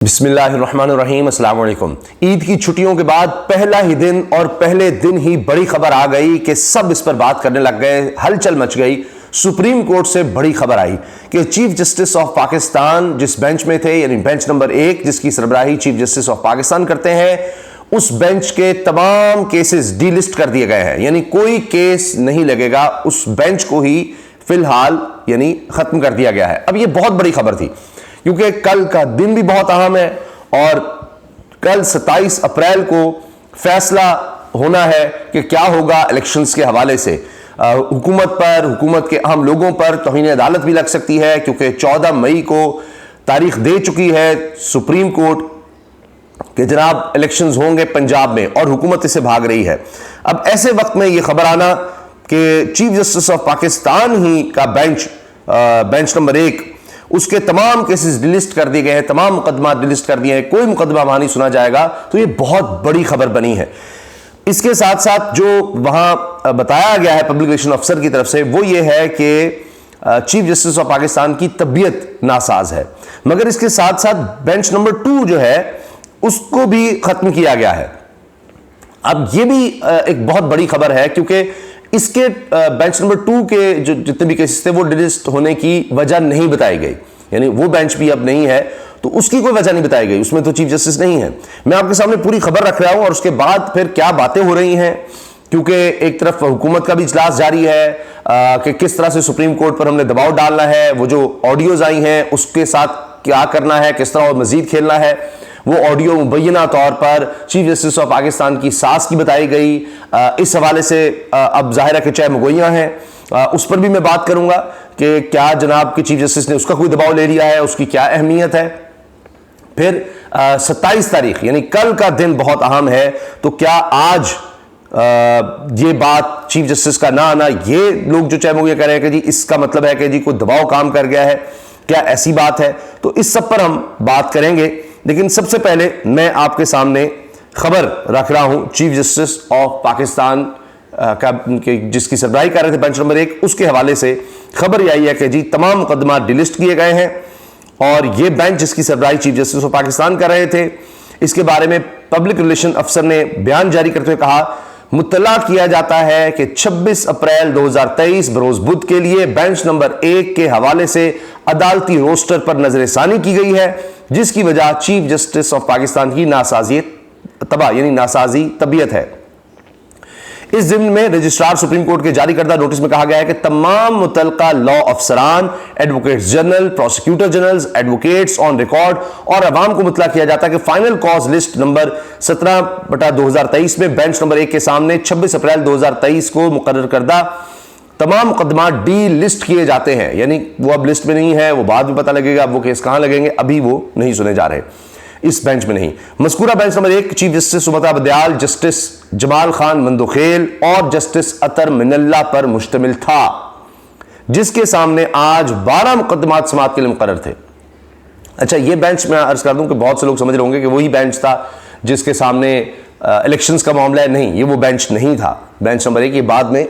बिस्मिल्लाहिर्रहमानिर्रहीम, अस्सलाम वालेकुम। ईद की छुट्टियों के बाद पहला ही दिन और पहले दिन ही बड़ी खबर आ गई कि सब इस पर बात करने लग गए, हलचल मच गई। सुप्रीम कोर्ट से बड़ी खबर आई कि चीफ जस्टिस ऑफ पाकिस्तान जिस बेंच में थे, यानी बेंच नंबर 1 जिसकी सरबराही चीफ जस्टिस ऑफ पाकिस्तान करते हैं, उस बेंच के तमाम केसेस डीलिस्ट कर दिए गए हैं। यानी कोई केस नहीं लगेगा, उस बेंच को ही फिलहाल यानी खत्म कर दिया गया है। अब ये बहुत बड़ी खबर थी क्योंकि कल का दिन भी बहुत अहम है और कल 27 अप्रैल को फैसला होना है कि क्या होगा इलेक्शंस के हवाले से। हुकूमत के अहम लोगों पर तौहीन अदालत भी लग सकती है क्योंकि 14 मई को तारीख दे चुकी है सुप्रीम कोर्ट कि जनाब इलेक्शंस होंगे पंजाब में, और हुकूमत इसे भाग रही है। अब ऐसे वक्त में यह खबर आना कि चीफ जस्टिस ऑफ पाकिस्तान ही का बेंच नंबर 1 उसके तमाम केसेस डिलिस्ट कर दिए गए हैं, तमाम मुकदमा डिलिस्ट कर दिए हैं, कोई मुकदमा वहां नहीं सुना जाएगा, तो ये बहुत बड़ी खबर बनी है। इसके साथ साथ जो वहां बताया गया है पब्लिक रिलेशन अफसर की तरफ से वो ये है कि चीफ जस्टिस ऑफ पाकिस्तान की तबीयत नासाज है, मगर इसके साथ साथ बेंच नंबर 2 जो है उसको भी खत्म किया गया है। अब ये भी एक बहुत बड़ी खबर है क्योंकि इसके बेंच नंबर 2 के जो जितने भी केसेस थे वो डिलिस्ट होने की वजह नहीं बताई गई, यानी वो बेंच भी अब नहीं है तो उसकी कोई वजह नहीं बताई गई, उसमें तो चीफ जस्टिस नहीं है। मैं आपके सामने पूरी खबर रख रहा हूं और उसके बाद फिर क्या बातें हो रही हैं, क्योंकि एक तरफ हुकूमत का भी इजलास जारी है कि किस तरह से सुप्रीम कोर्ट पर हमने दबाव डालना है, वो जो ऑडियोज आई हैं उसके साथ क्या करना है, किस तरह और मजीद खेलना है। वो ऑडियो मुबैना तौर पर चीफ जस्टिस ऑफ पाकिस्तान की सास की बताई गई। इस हवाले से अब जाहिर है कि चाहे मुगोइयां हैं, उस पर भी मैं बात करूंगा कि क्या जनाब के चीफ जस्टिस ने उसका कोई दबाव ले लिया है, उसकी क्या अहमियत है। फिर 27 तारीख यानी कल का दिन बहुत अहम है, तो क्या आज ये बात चीफ जस्टिस का ना आना, ये लोग जो चाहे मुगोइया कह रहे हैं कि जी इसका मतलब है कि जी कोई दबाव काम कर गया है, क्या ऐसी बात है, तो इस सब पर हम बात करेंगे। लेकिन सबसे पहले मैं आपके सामने खबर रख रहा हूं चीफ जस्टिस ऑफ पाकिस्तान का जिसकी सरबराही कर रहे थे बेंच नंबर 1, उसके हवाले से खबर यही है कि जी तमाम मुकदमा डिलिस्ट किए गए हैं और ये बेंच जिसकी सरबराही चीफ जस्टिस ऑफ पाकिस्तान कर रहे थे, इसके बारे में पब्लिक रिलेशन अफसर ने बयान जारी करते हुए कहा, मुत्तला किया जाता है कि 26 अप्रैल 2023 बरोज बुध के लिए बेंच नंबर 1 के हवाले से अदालती रोस्टर पर नजरसानी की गई है, जिसकी वजह चीफ जस्टिस ऑफ पाकिस्तान की नासाजी तबीयत है। इस जिम्न में रजिस्ट्रार सुप्रीम कोर्ट के जारी करदा नोटिस में कहा गया है कि तमाम मुतल्लका लॉ अफसरान, advocates general, prosecutor generals, advocates on record और अवाम को मुतला किया जाता है कि फाइनल कॉज लिस्ट नंबर 17/2023 में बेंच नंबर 1 के सामने 26 अप्रैल 2023 को मुकर्रर करदा तमाम मुकदमा डी लिस्ट किए जाते हैं। यानी वो अब लिस्ट में नहीं है, वो बाद में पता लगेगा वो केस कहां लगेंगे, अभी वो नहीं सुने जा रहे, इस बेंच में नहीं। मज़कूरा बेंच नंबर 1 चीफ जस्टिस सुमता बदयाल, जस्टिस जमाल खान मंदोखेल और जस्टिस अतर मिनल्ला पर मुश्तमिल था, जिसके सामने आज 12 मुकदमात समाअत के लिए मुकर्रर थे। अच्छा, ये बेंच मैं अर्ज कर दूं कि बहुत से लोग समझ रहे होंगे कि वही बेंच था जिसके सामने इलेक्शंस का मामला है। नहीं, ये वो बेंच नहीं था। बेंच नंबर 1 ये बाद में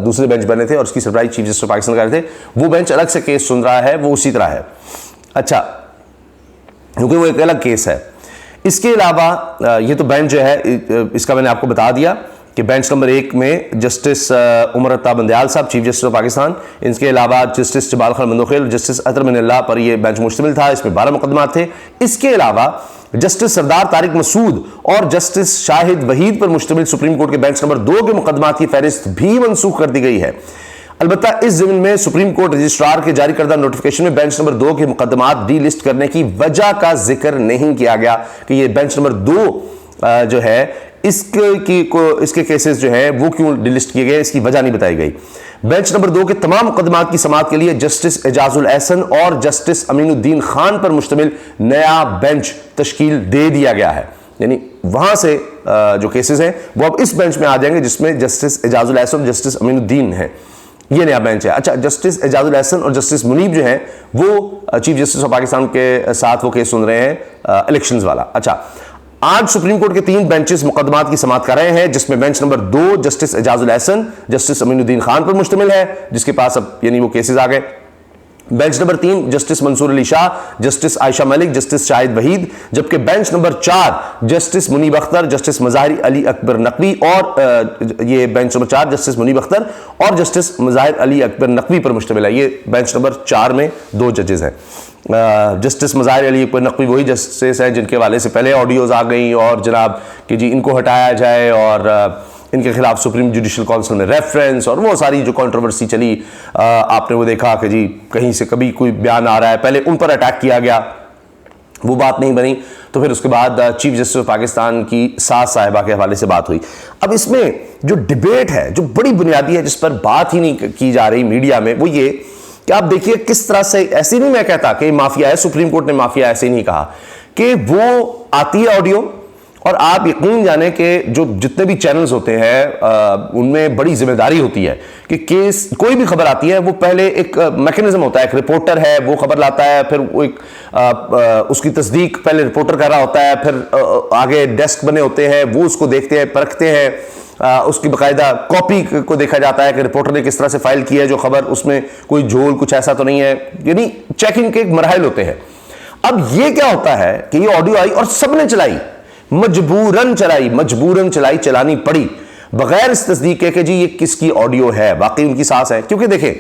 दूसरे बेंच बने थे और उसकी सरबराही चीफ जस्टिस ऑफ पाकिस्तान कर रहे थे। वो बेंच अलग से केस सुन रहा है, वो उसी तरह है। अच्छा, क्योंकि वो एक अलग केस है। इसके अलावा ये तो बेंच जो है इसका मैंने आपको बता दिया कि बेंच नंबर 1 में जस्टिस उमर अता बंदयाल साहब चीफ जस्टिस ऑफ पाकिस्तान, इनके अलावा जस्टिस जमाल खान मंदोखेल, जस्टिस अतर मिनल्ला पर यह बेंच मुश्तमिल था। इसमें 12 मुकदमा थे। इसके अलावा जस्टिस सरदार तारिक मसूद और जस्टिस शाहिद वहीद पर मुश्तमिल सुप्रीम कोर्ट के बेंच नंबर 2 के मुकदमात की फहरिस्त भी मनसूख कर दी गई है। अलबत्ता इस ज़मीन में सुप्रीम कोर्ट रजिस्ट्रार के जारी करदा नोटिफिकेशन में बेंच नंबर 2 के मुकदमात डी लिस्ट करने की वजह का जिक्र नहीं किया गया कि ये बेंच नंबर 2 जो है इसके केसेस जो है वो क्यों डिलिस्ट किए गए, इसकी वजह नहीं बताई गई। बेंच नंबर 2 के तमाम मुकदमात की समाअत के लिए जस्टिस एजाजुल एहसन और जस्टिस अमीनुद्दीन खान पर मुश्तमिल नया बेंच तश्कील दे दिया गया है। यानी वहां से जो केसेस हैं वो अब इस बेंच में आ जाएंगे जिसमें जस्टिस एजाजुल एहसन, जस्टिस अमीनुद्दीन है। ये नया बेंच है। अच्छा, जस्टिस एजाजुल एहसन और जस्टिस मुनीब जो हैं वो चीफ जस्टिस ऑफ पाकिस्तान के साथ वो केस सुन रहे हैं इलेक्शंस वाला। अच्छा, आज सुप्रीम कोर्ट के 3 बेंचेस मुकदमात की समाअत कर रहे हैं, जिसमें bench number 2 justice Ijazul Ahsan, justice Aminuddin Khan पर मुश्तमिल है, जिसके पास अब यानी वो केसेस आ गए। Bench number 3 justice Mansoor Ali Shah, justice Ayesha Malik, justice Shahid Waheed, जबकि bench number 4 justice Muneeb Akhtar, justice Mazahar Ali Akbar Naqvi और ये bench number 4 justice Muneeb Akhtar और जस्टिस मज़ाहिर अली अकबर नकवी पर मुश्तमिल है। ये बेंच नंबर 4 में 2 जजेस हैं। जस्टिस मज़ाहिर अली अकबर नकवी वही जस्टिस हैं जिनके हवाले से पहले ऑडियोज आ गई और जनाब कि जी इनको हटाया जाए और इनके खिलाफ सुप्रीम जुडिशल काउंसिल में रेफरेंस और वो सारी जो कंट्रोवर्सी चली, आपने वो देखा कि जी कहीं से कभी कोई बयान आ रहा है, पहले उन पर अटैक किया गया, वो बात नहीं बनी, तो फिर उसके बाद चीफ जस्टिस ऑफ पाकिस्तान की सास साहिबा के हवाले से बात हुई। अब इसमें जो डिबेट है जो बड़ी बुनियादी है जिस पर बात ही नहीं की जा रही मीडिया में, वो ये कि आप देखिए किस तरह से, ऐसे नहीं मैं कहता कि माफिया है, सुप्रीम कोर्ट ने माफिया ऐसे नहीं कहा, कि वो आती है ऑडियो और आप यकीन जाने कि जो जितने भी चैनल्स होते हैं उनमें बड़ी जिम्मेदारी होती है कि केस कोई भी खबर आती है वो पहले एक मैकेनिज्म होता है, एक रिपोर्टर है वो खबर लाता है, फिर वो एक उसकी तस्दीक पहले रिपोर्टर कर रहा होता है, फिर आगे डेस्क बने होते हैं वो उसको देखते हैं, परखते हैं, उसकी बाकायदा कॉपी को देखा जाता है कि रिपोर्टर ने किस तरह से फाइल की है जो खबर, उसमें कोई झोल कुछ ऐसा तो नहीं है, यानी चेकिंग के मरहल होते हैं। अब ये क्या होता है कि ये ऑडियो आई और सबने चलाई, मजबूरन चलाई, चलानी पड़ी बगैर इस तस्दीक के कि जी ये किसकी ऑडियो है, वाकई उनकी सास है। क्योंकि देखें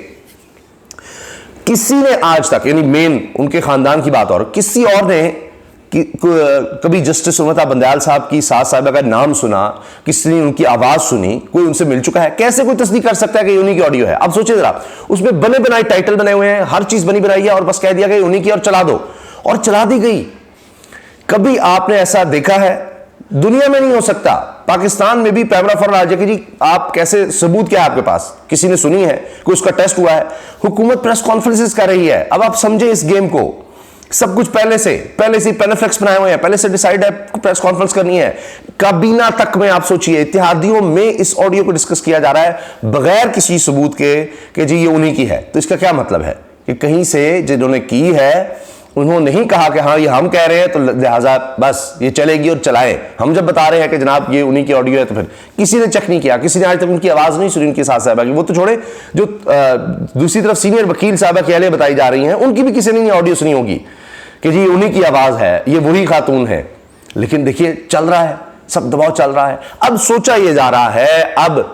किसी ने आज तक, यानी मेन उनके खानदान की बात, और किसी और ने कभी जस्टिस सुमता बंदयाल साहब की सास साहिबा का नाम सुना, किसी ने उनकी आवाज सुनी, कोई उनसे मिल चुका है, कैसे कोई तस्दीक कर सकता है कि उन्हीं की ऑडियो है? अब सोचिए जरा, उसमें बने बनाए टाइटल बने हुए हैं, हर चीज बनी बनाई है और बस कह दिया गया उन्हीं की और चला दो, और चला दी गई। कभी आपने ऐसा देखा है? दुनिया में नहीं हो सकता। पाकिस्तान में भी पैमरा फॉर आ जाए कि जी आप कैसे, सबूत क्या है आपके पास, किसी ने सुनी है, कोई उसका टेस्ट हुआ है? हुकूमत प्रेस कॉन्फ्रेंसेस कर रही है। अब आप समझे इस गेम को, सब कुछ पहले से पेनाफ्लेक्स बनाए हुए हैं, पहले से डिसाइड है प्रेस कॉन्फ्रेंस करनी है। काबीना तक में आप सोचिए, इत्तेहादियों में इस ऑडियो को डिस्कस किया जा रहा है बगैर किसी सबूत के कि जी ये उन्हीं की है। तो इसका क्या मतलब है कि कहीं से जिन्होंने की है उन्होंने नहीं कहा कि हाँ ये हम कह रहे हैं तो लिहाजा बस ये चलेगी और चलाएं, हम जब बता रहे हैं कि जनाब ये उन्हीं की ऑडियो है, तो फिर किसी ने चेक नहीं किया, किसी ने आज तक उनकी आवाज नहीं सुनी, उनकी सास साहिबा की। वो तो छोड़े, जो दूसरी तरफ सीनियर वकील साहबा की अहलिया बताई जा रही हैं उनकी भी किसी ने ऑडियो सुनी होगी कि जी उन्हीं की आवाज है, ये वही खातून है। लेकिन देखिए चल रहा है, सब दबाव चल रहा है। अब सोचा ये जा रहा है, अब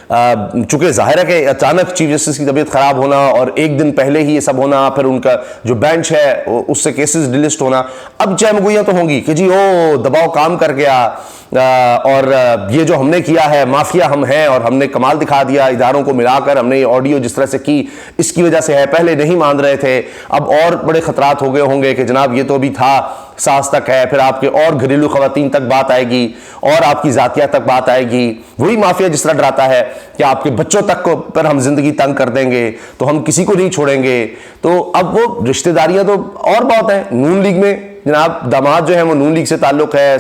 चूंकि जाहिर है कि अचानक चीफ जस्टिस की तबीयत खराब होना और एक दिन पहले ही ये सब होना, फिर उनका जो बेंच है उससे केसेस डिलिस्ट होना, अब चहमगोइयां तो होंगी कि जी ओ दबाव काम कर गया और ये जो हमने किया है माफिया हम हैं और हमने कमाल दिखा दिया, इदारों को मिलाकर हमने ये ऑडियो जिस तरह से की इसकी वजह से है, पहले नहीं मान रहे थे, अब और बड़े खतरात हो गए होंगे कि जनाब ये तो अभी था, सास तक है, फिर आपके और घरेलू खवातीन तक बात आएगी और आपकी जातिया तक बात आएगी। वही माफिया जिस तरह डराता है कि आपके बच्चों तक को पर हम जिंदगी तंग कर देंगे तो हम किसी को नहीं छोड़ेंगे। तो अब वो रिश्तेदारियां तो और बहुत हैं। नून लीग में जनाब दामाद जो है वो नून लीग से ताल्लुक है,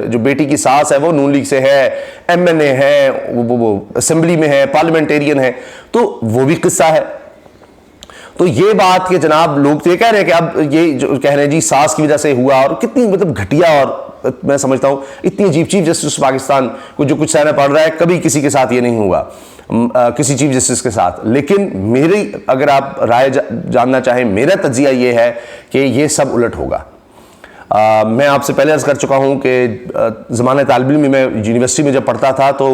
जो बेटी की सास है वो नून लीग से है, MNA है, वो असेंबली में है, पार्लियामेंटेरियन है, तो वो भी किस्सा है। तो ये बात कि जनाब लोग तो ये कह रहे हैं कि अब ये जो कह रहे हैं जी सास की वजह से हुआ, और कितनी मतलब घटिया, और मैं समझता हूं इतनी अजीब चीफ जस्टिस पाकिस्तान को जो कुछ सहना पड़ रहा है, कभी किसी के साथ ये नहीं हुआ, किसी चीफ जस्टिस के साथ। लेकिन मेरी अगर आप राय जानना चाहें, मेरा तज्जिया ये है कि ये सब उलट होगा। मैं आपसे पहले अर्ज कर चुका हूं कि ज़माने तालिब इल्म में मैं यूनिवर्सिटी में जब पढ़ता था तो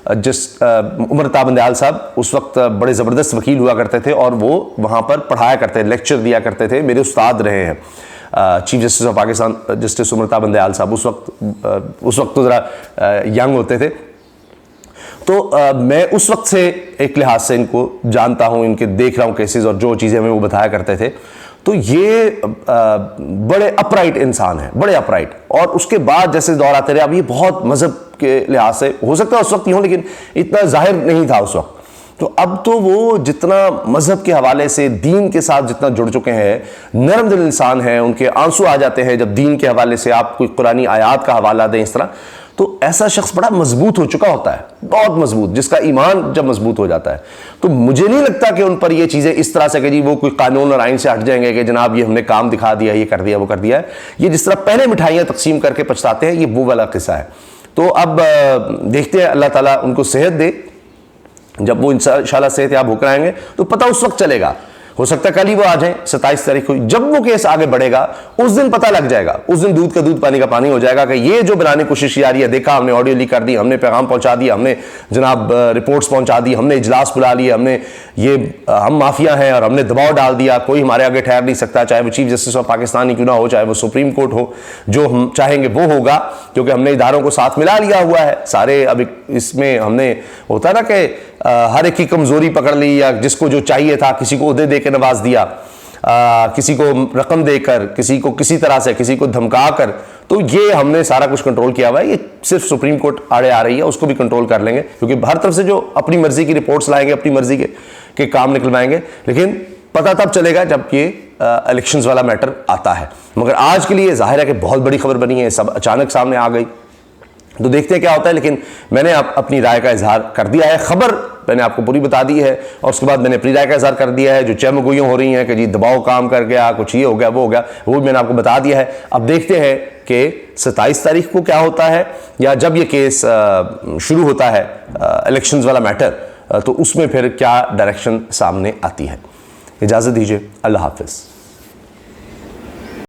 उमर ता बंदयाल साहब उस वक्त बड़े ज़बरदस्त वकील हुआ करते थे और वो वहाँ पर पढ़ाया करते, लेक्चर दिया करते थे, मेरे उस्ताद रहे हैं chief justice of Pakistan justice Umar Ata Bandial साहब। उस वक्त तो ज़रा यंग होते थे, तो मैं उस वक्त से एक लिहाज से इनको जानता हूँ, इनके देख रहा हूँ केसेस और जो चीज़ें हमें वो बताया करते थे। तो ये बड़े अपराइट इंसान हैं, बड़े अपराइट। और उसके बाद जैसे दौर आते रहे, अब ये बहुत मजहब के लिहाज से हो सकता है उस वक्त ही हो, लेकिन इतना जाहिर नहीं था उस वक्त। तो अब तो वो जितना मजहब के हवाले से दीन के साथ जितना जुड़ चुके हैं, नरम दिल इंसान हैं, उनके आंसू आ जाते हैं जब दीन के हवाले से आप कोई कुरानी आयात का हवाला दें इस तरह। तो ऐसा शख्स बड़ा मजबूत हो चुका होता है, बहुत मजबूत, जिसका ईमान जब मजबूत हो जाता है। तो मुझे नहीं लगता कि उन पर ये चीज़ें इस तरह से कि जी वो कोई कानून और आइन से हट जाएंगे कि जनाब ये हमने काम दिखा दिया, ये कर दिया, वो कर दिया है। ये जिस तरह पहले मिठाइयाँ तकसीम करके पछताते हैं, ये वो वाला किस्सा है। तो अब देखते हैं, अल्लाह ताला उनको सेहत दे, जब वो इंशाल्लाह सेहत याब होकर आएंगे तो पता उस वक्त चलेगा। हो सकता है कल ही वो आ जाए 27 तारीख को। जब वो केस आगे बढ़ेगा उस दिन पता लग जाएगा, उस दिन दूध का दूध पानी का पानी हो जाएगा कि ये जो बनाने की कोशिश की जा रही है, देखा हमने ऑडियो लीक कर दी, हमने पैगाम पहुंचा दिया, हमने जनाब रिपोर्ट्स पहुंचा दी, हमने इजलास बुला लिए, हमने ये हम माफिया हैं और हमने दबाव डाल दिया, कोई हमारे आगे ठहर नहीं सकता, चाहे वो चीफ जस्टिस ऑफ पाकिस्तान ही क्यों ना हो, चाहे वो सुप्रीम कोर्ट हो, जो हम चाहेंगे वो होगा, क्योंकि हमने इदारों को साथ मिला लिया हुआ है सारे। अब इसमें हमने होता ना कि हर एक की कमजोरी पकड़ ली, या जिसको जो चाहिए था किसी को उहदे दे के नवाज दिया, किसी को रकम देकर, किसी को किसी तरह से, किसी को धमका कर, तो ये हमने सारा कुछ कंट्रोल किया हुआ है। ये सिर्फ सुप्रीम कोर्ट आड़े आ रही है, उसको भी कंट्रोल कर लेंगे, क्योंकि हर तरफ से जो अपनी मर्जी की रिपोर्ट्स लाएंगे, अपनी मर्जी के काम निकलवाएंगे, लेकिन पता तब चलेगा जब ये इलेक्शंस वाला मैटर आता है। मगर आज के लिए जाहिर है कि बहुत बड़ी खबर बनी है, सब अचानक सामने आ गई, तो देखते हैं क्या होता है। लेकिन मैंने अपनी राय का इजहार कर दिया है, खबर मैंने आपको पूरी बता दी है, और उसके बाद मैंने अपनी राय का इजहार कर दिया है। जो चहमगोइयां हो रही हैं कि जी दबाव काम कर गया, कुछ ये हो गया, वो हो गया, वो भी मैंने आपको बता दिया है। अब देखते हैं कि 27 तारीख को क्या होता है, या जब ये केस शुरू होता है इलेक्शंस वाला मैटर, तो उसमें फिर क्या डायरेक्शन सामने आती है। इजाज़त दीजिए, अल्लाह हाफिज़।